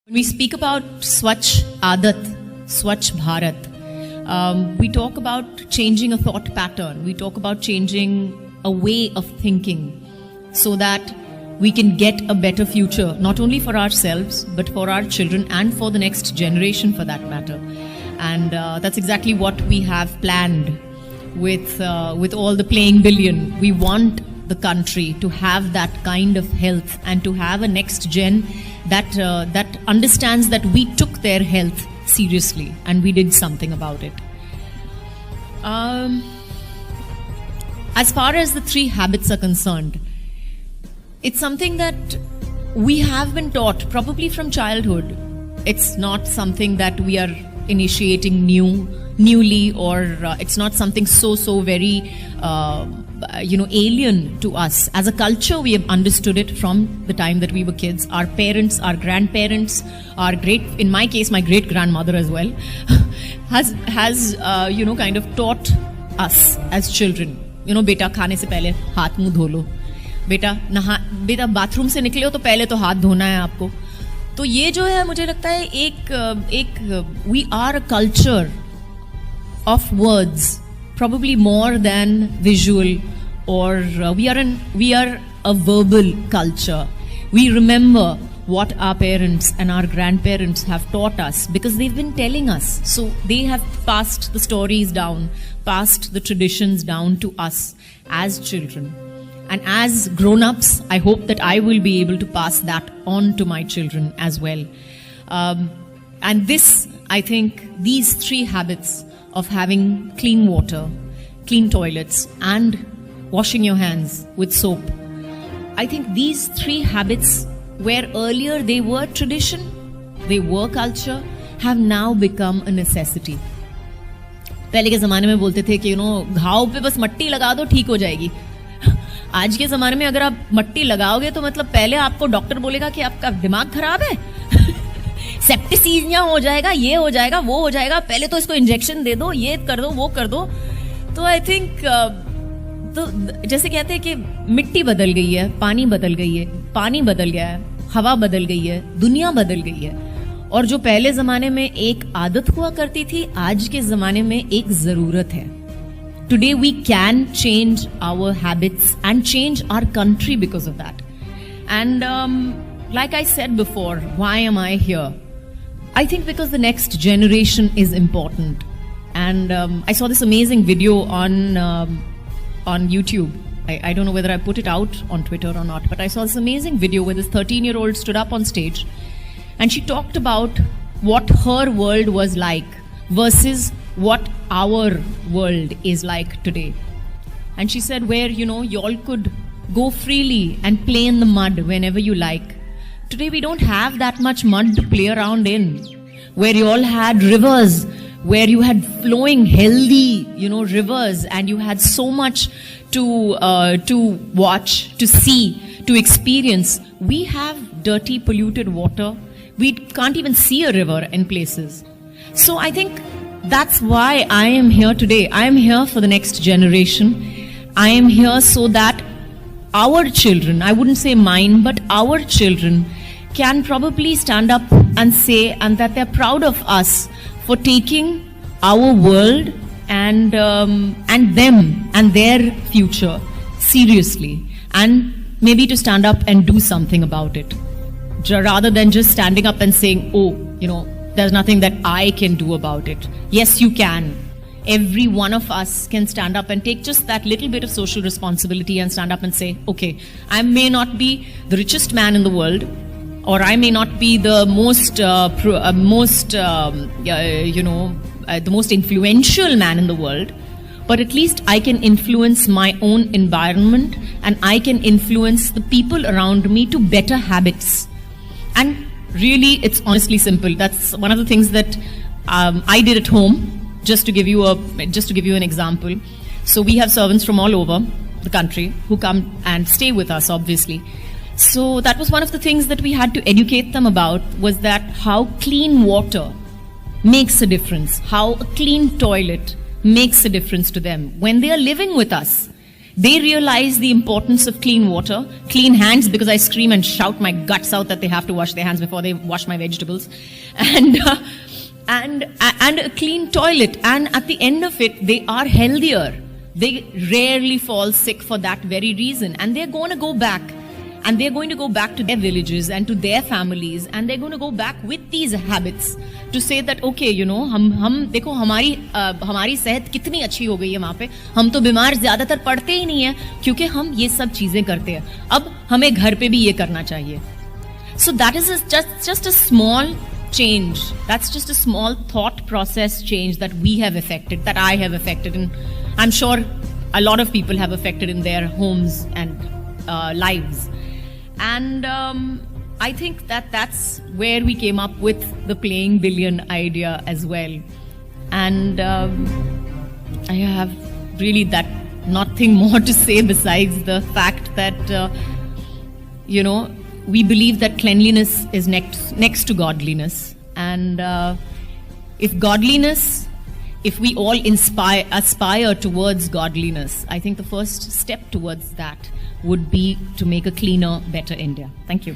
When we speak about Swachh Adat, Swachh Bharat, we talk about changing a thought pattern. We talk about changing a way of thinking so that we can get a better future, not only for ourselves, but for our children and for the next generation for that matter. And that's exactly what we have planned with all the playing billion. We want the country to have that kind of health and to have a next gen that understands that we took their health seriously and we did something about it. As far as the 3 habits are concerned, it's something that we have been taught probably from childhood. It's not something that we are initiating newly, or it's not something so very alien to us. As a culture, we have understood it from the time that we were kids. Our parents, our grandparents, in my case, my great grandmother as well, has kind of taught us as children. बेटा खाने से पहले हाथ मुंह धो लो, बेटा bathroom से निकले हो तो पहले तो हाथ धोना है आपको. तो ये जो है, मुझे लगता है एक we are a culture of words, probably more than visual, or we are a verbal culture. We remember what our parents and our grandparents have taught us because they've been telling us. So they have passed the stories down, passed the traditions down to us as children. And as grown-ups, I hope that I will be able to pass that on to my children as well. And this, I think, these 3 habits of having clean water, clean toilets, and washing your hands with soap, I think these 3 habits, where earlier they were tradition, they were culture, have now become a necessity. पहले के ज़माने में बोलते थे कि घाव पे बस मट्टी लगा दो ठीक हो जाएगी. आज के ज़माने में अगर आप मट्टी लगाओगे तो मतलब पहले आपको डॉक्टर बोलेगा कि आपका दिमाग खराब है, सेप्टिसीमिया हो जाएगा, ये हो जाएगा, वो हो जाएगा, पहले तो इसको इंजेक्शन दे दो, ये कर दो, वो कर दो. तो आई थिंक तो जैसे कहते हैं कि मिट्टी बदल गई है, पानी बदल गई है, पानी बदल गया है, हवा बदल गई है, दुनिया बदल गई है. और जो पहले जमाने में एक आदत हुआ करती थी, आज के जमाने में एक जरूरत है. Today we can change our habits and change our country because of that. And like I said before, why am I here? I think because the next generation is important. And I saw this amazing video on YouTube. I don't know whether I put it out on Twitter or not, but I saw this amazing video where this 13-year-old stood up on stage and she talked about what her world was like versus what our world is like today. And she said where, y'all could go freely and play in the mud whenever you like. Today we don't have that much mud to play around in. Where you all had rivers, where you had flowing healthy, rivers, and you had so much to watch, to see, to experience. We have dirty, polluted water. We can't even see a river in places. So I think that's why I am here today. I am here for the next generation. I am here so that our children, I wouldn't say mine, but our children can probably stand up and say, and that they're proud of us for taking our world and them and their future seriously, and maybe to stand up and do something about it, rather than just standing up and saying, there's nothing that I can do about it. Yes, you can. Every one of us can stand up and take just that little bit of social responsibility and stand up and say, okay, I may not be the richest man in the world, or I may not be the the most influential man in the world, but at least I can influence my own environment and I can influence the people around me to better habits. And really, it's honestly simple. That's one of the things that I did at home. Just to give you an example. So we have servants from all over the country who come and stay with us, obviously. So that was one of the things that we had to educate them about, was that how clean water makes a difference, how a clean toilet makes a difference to them when they are living with us. They realize the importance of clean water, clean hands, because I scream and shout my guts out that they have to wash their hands before they wash my vegetables, and a clean toilet. And at the end of it, they are healthier. They rarely fall sick for that very reason. And they're going to go back. And they're going to go back to their villages and to their families. And they're going to go back with these habits to say that, okay, you know, हम देखो हमारी सेहत कितनी अच्छी हो गई है वहाँ पे. हम तो बीमार ज़्यादातर पड़ते ही नहीं हैं क्योंकि हम ये सब चीज़ें करते हैं. अब हमें घर पे भी ये करना चाहिए. So that is just a small change. That's just a small thought process change that we have affected, that I have affected, and I'm sure a lot of people have affected in their homes and lives. And I think that's where we came up with the playing billion idea as well. And I have really nothing more to say besides the fact that you know, we believe that cleanliness is next to godliness. And if we all aspire towards godliness, I think the first step towards that would be to make a cleaner, better India. Thank you.